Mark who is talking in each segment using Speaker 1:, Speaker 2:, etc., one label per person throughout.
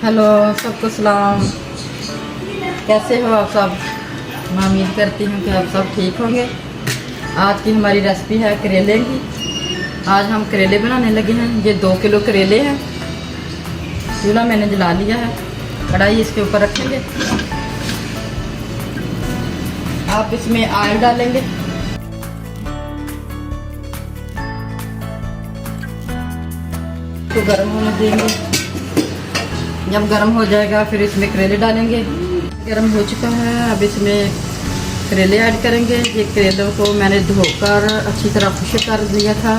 Speaker 1: Hello, सबको सलाम। कैसे हो आप सब? मैं उम्मीद करती हूँ कि आप सब ठीक होंगे। आज की हमारी रेसिपी है करेले की। आज हम करेले बनाने लगे हैं। ये 2 किलो करेले हैं। चूल्हा मैंने जला लिया है, कढ़ाई इसके ऊपर रखेंगे। आप इसमें ऑयल डालेंगे। तो गर्म होने देंगे। जब गर्म हो जाएगा फिर इसमें करेले डालेंगे। गर्म हो चुका है, अब इसमें करेले ऐड करेंगे। ये करेलों को मैंने धोकर अच्छी तरह खुश कर दिया था।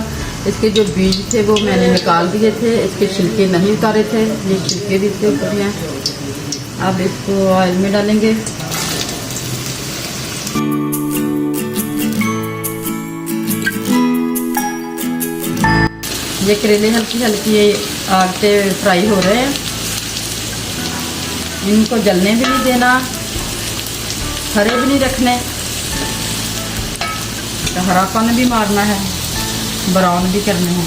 Speaker 1: इसके जो बीज थे वो मैंने निकाल दिए थे, इसके छिलके नहीं उतारे थे। ये छिलके भी इसके ऊपर हैं। अब इसको ऑयल में डालेंगे। ये करेले हल्की हल्की आग पे फ्राई हो रहे हैं। इनको जलने भी नहीं देना, हरे भी नहीं रखने, तो हरापन भी मारना है, ब्राउन भी करने हैं।